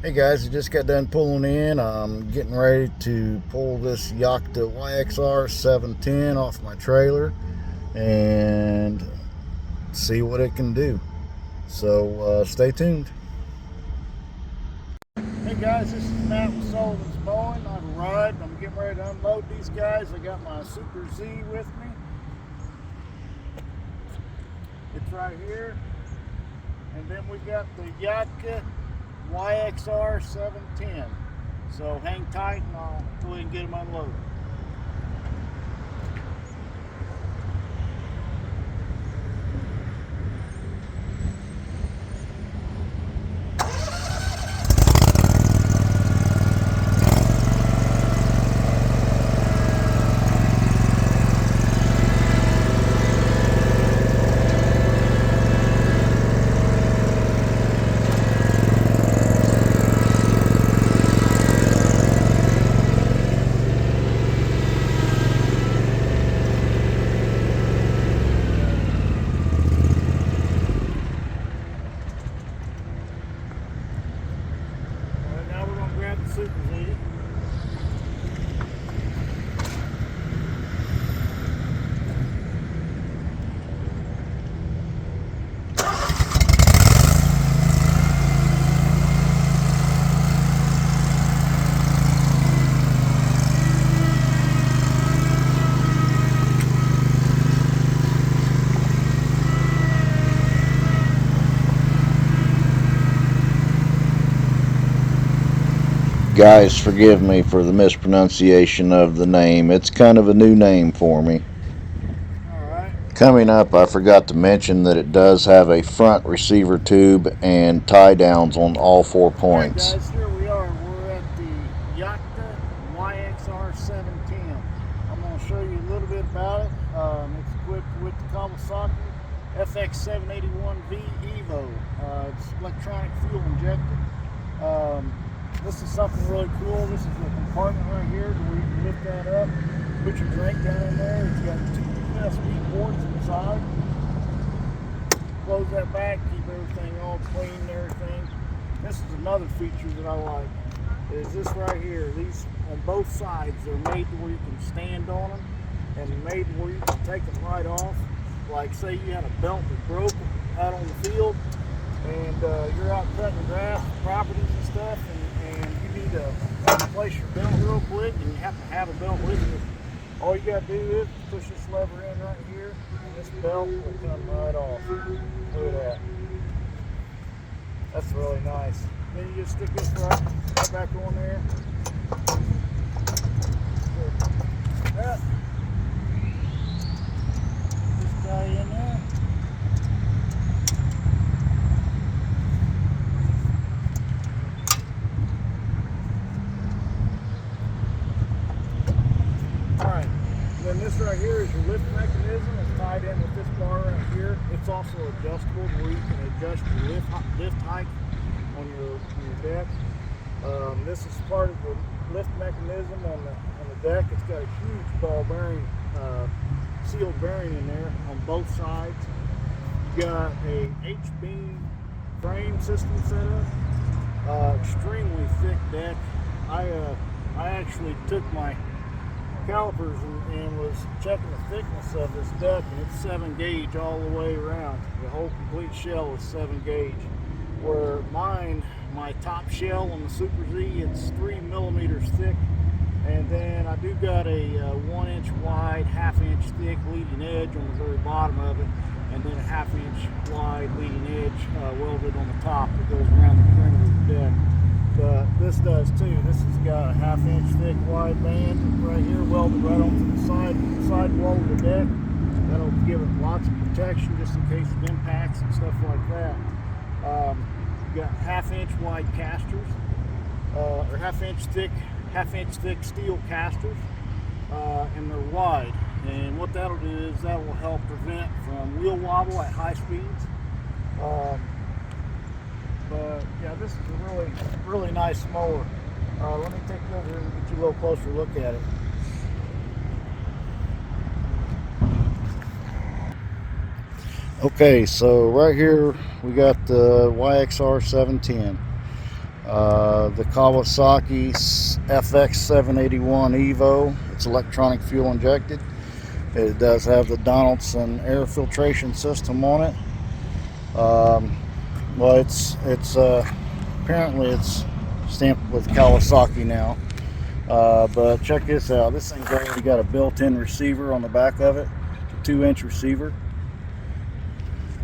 Hey guys, I just got done pulling in. I'm getting ready to pull this Yakta YXR710 off my trailer and see what it can do. So stay tuned. Hey guys, this is Matt with Sullivan's Mowing. I've arrived. I'm getting ready to unload these guys. I got my Super Z with me. It's right here. And then we got the Yakta YXR710. So hang tight and I'll go ahead and get them unloaded. Grab the Super Z. Guys, forgive me for the mispronunciation of the name. It's kind of a new name for me. Alright. Coming up, I forgot to mention that it does have a front receiver tube and tie downs on all 4 Alright points. guys, here we are. We're at the Yakta YXR710. I'm going to show you a little bit about it. It's equipped with the Kawasaki FX781V Evo. It's electronic fuel injected. This is something really cool. This is a compartment right here where you can lift that up, put your drink down in there. It's got 2 USB ports inside. Close that back, keep everything all clean and everything. This is another feature that I like, is this right here. These on both sides, they're made to where you can stand on them and made to where you can take them right off. Like say you had a belt that broke out on the field and you're out cutting grass, properties and stuff, and you need to replace your belt real quick and you happen to have a belt with you. All you got to do is push this lever in right here and this belt will come right off. Look at that. That's really nice. Then you just stick this right back on there. That. This guy in there. Alright, then this right here is your lift mechanism. It's tied in with this bar right here. It's also adjustable where you can adjust your lift height on your deck. This is part of the lift mechanism on the deck. It's got a huge ball bearing, sealed bearing in there on both sides. You got a H-beam frame system set up. Extremely thick deck. I actually took my calipers and was checking the thickness of this deck, and it's 7 gauge all the way around. The whole complete shell is 7 gauge. Where mine, my top shell on the Super Z, it's 3 millimeters thick, and then I do got a 1 inch wide, half-inch thick leading edge on the very bottom of it, and then a half-inch wide leading edge welded on the top that goes around the perimeter of the deck. This does too. This has got a half-inch thick wide band right here welded right onto the side wall of the deck. That'll give it lots of protection just in case of impacts and stuff like that. You got half-inch wide casters, or half-inch thick steel casters, and they're wide. And what that'll do is that will help prevent from wheel wobble at high speeds. But yeah, this is a really nice mower. Let me take you over here and get you a little closer look at it. Okay, so right here we got the YXR710. The Kawasaki FX710 Evo. It's electronic fuel injected. It does have the Donaldson air filtration system on it. Well, it's apparently it's stamped with Kawasaki now. But check this out. This thing's already got a built-in receiver on the back of it, a 2-inch receiver,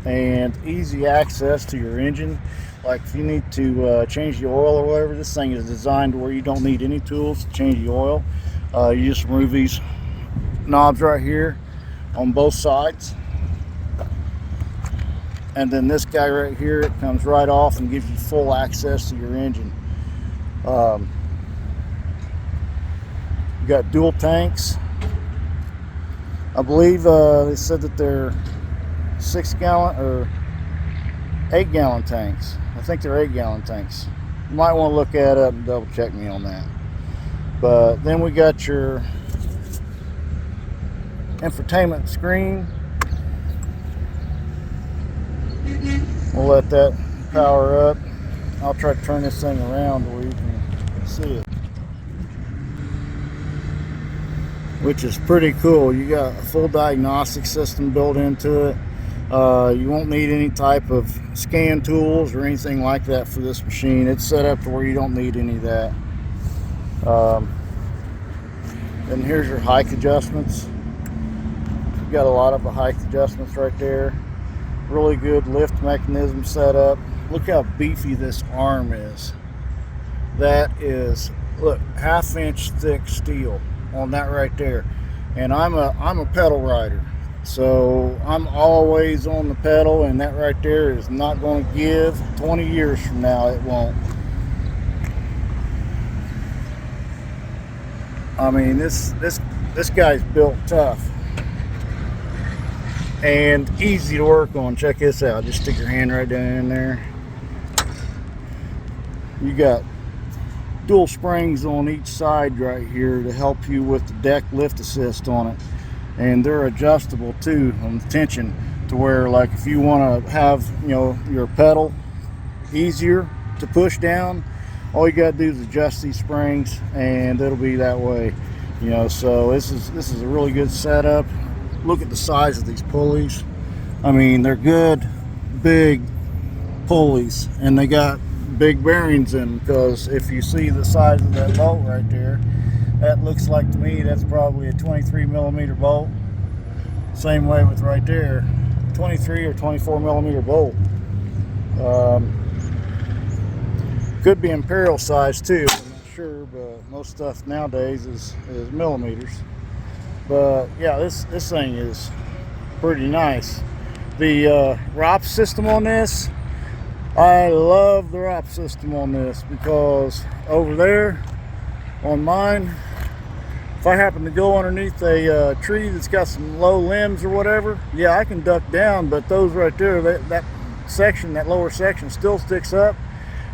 and easy access to your engine. Like if you need to change the oil or whatever, this thing is designed to where you don't need any tools to change the oil. You just remove these knobs right here on both sides, and then this guy right here, it comes right off and gives you full access to your engine. You got dual tanks. I believe they said that they're 6-gallon or 8-gallon tanks. I think they're 8-gallon tanks. You might want to look that up and double check me on that. But then we got your infotainment screen. We'll let that power up. I'll try to turn this thing around where you can see it, which is pretty cool. You got a full diagnostic system built into it. You won't need any type of scan tools or anything like that for this machine. It's set up to where you don't need any of that. And here's your hike adjustments. You've got a lot of the hike adjustments right there. Really good lift mechanism set up. Look how beefy this arm is. That is, look, 1/2 inch thick steel on that right there. And I'm a pedal rider, so I'm always on the pedal, and that right there is not going to give. 20 years from now it won't. I mean, this guy's built tough and easy to work on. Check this out. Just stick your hand right down in there. You got dual springs on each side right here to help you with the deck lift assist on it, and they're adjustable too on the tension, to where like if you want to have, you know, your pedal easier to push down, all you got to do is adjust these springs and it'll be that way, you know. So this is a really good setup. Look at the size of these pulleys. I mean, they're good big pulleys, and they got big bearings in them, because if you see the size of that bolt right there, that looks like to me that's probably a 23 millimeter bolt. Same way with right there, 23 or 24 millimeter bolt. Could be imperial size too, I'm not sure, but most stuff nowadays is millimeters. But yeah, this thing is pretty nice. The ROP system on this, I love the ROP system on this, because over there on mine, if I happen to go underneath a tree that's got some low limbs or whatever, yeah, I can duck down, but those right there, that section, that lower section still sticks up.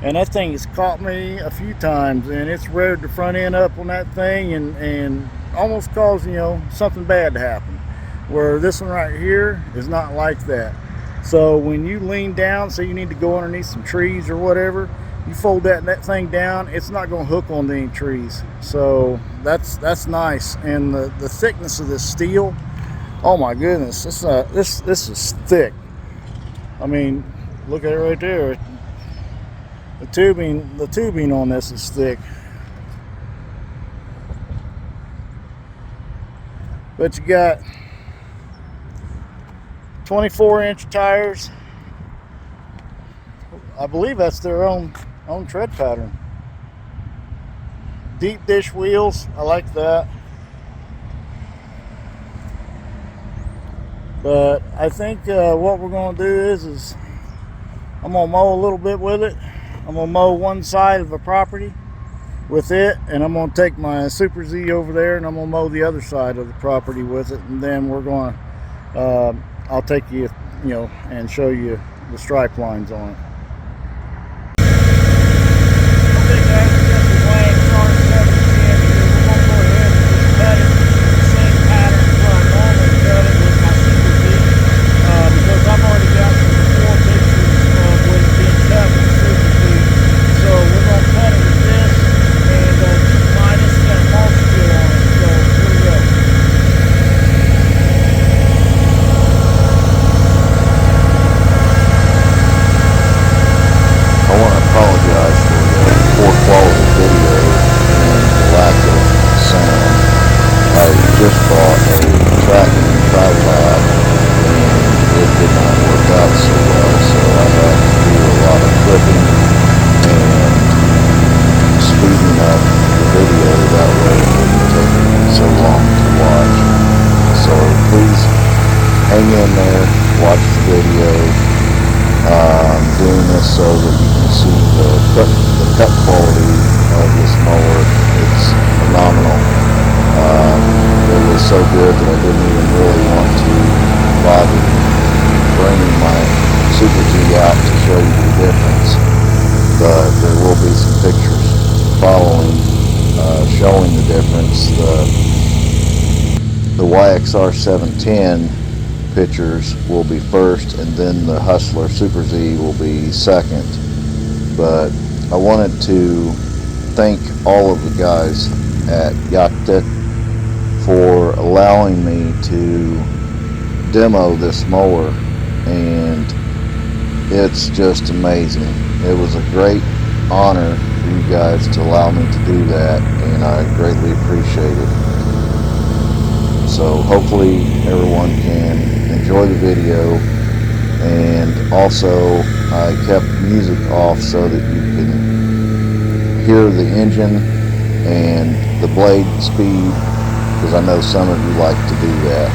And that thing has caught me a few times, and it's reared the front end up on that thing and almost caused, you know, something bad to happen. Where this one right here is not like that. So when you lean down, say you need to go underneath some trees or whatever, you fold that thing down, it's not going to hook onto any trees. So that's nice. And the thickness of this steel, oh my goodness, this is thick. I mean, look at it right there. The tubing on this is thick. But you got 24-inch tires. I believe that's their own tread pattern. Deep dish wheels, I like that. But I think what we're going to do is I'm going to mow a little bit with it. I'm going to mow one side of the property with it, and I'm going to take my Super Z over there and I'm going to mow the other side of the property with it, and then we're going to I'll take you, you know, and show you the stripe lines on it. Okay guys, we got the YXR710 here. We're going to go ahead and just cut it the same pattern as what I normally cut it with my Super Z, because I've already got some before pictures of when it's being cut with the Super Z. So we're going to so that you can see the cut quality of this mower. It's phenomenal. It was so good that I didn't even really want to bother bringing my Super Z out to show you the difference, but there will be some pictures following showing the difference. The YXR710 pictures will be first, and then the Hustler Super Z will be second. But I wanted to thank all of the guys at Yakta for allowing me to demo this mower, and it's just amazing. It was a great honor for you guys to allow me to do that, and I greatly appreciate it. So hopefully everyone can enjoy the video, and also I kept music off so that you can hear the engine and the blade speed, because I know some of you like to do that.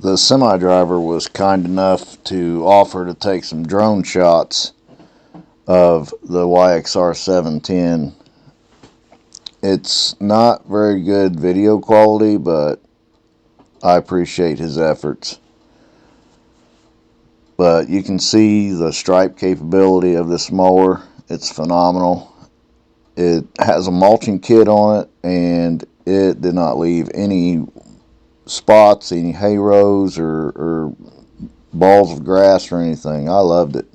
the semi driver was kind enough to offer to take some drone shots of the YXR710. It's not very good video quality, but I appreciate his efforts. But you can see the stripe capability of this mower. It's phenomenal. It has a mulching kit on it, and it did not leave any spots, any hay rows, or balls of grass or anything. I loved it.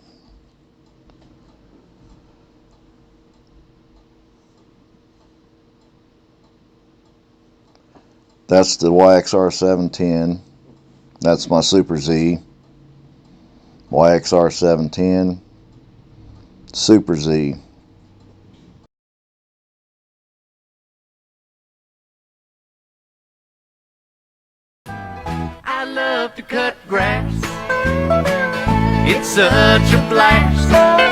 That's the YXR710. That's my Super Z. YXR710, Super Z. I love to cut grass. It's such a blast.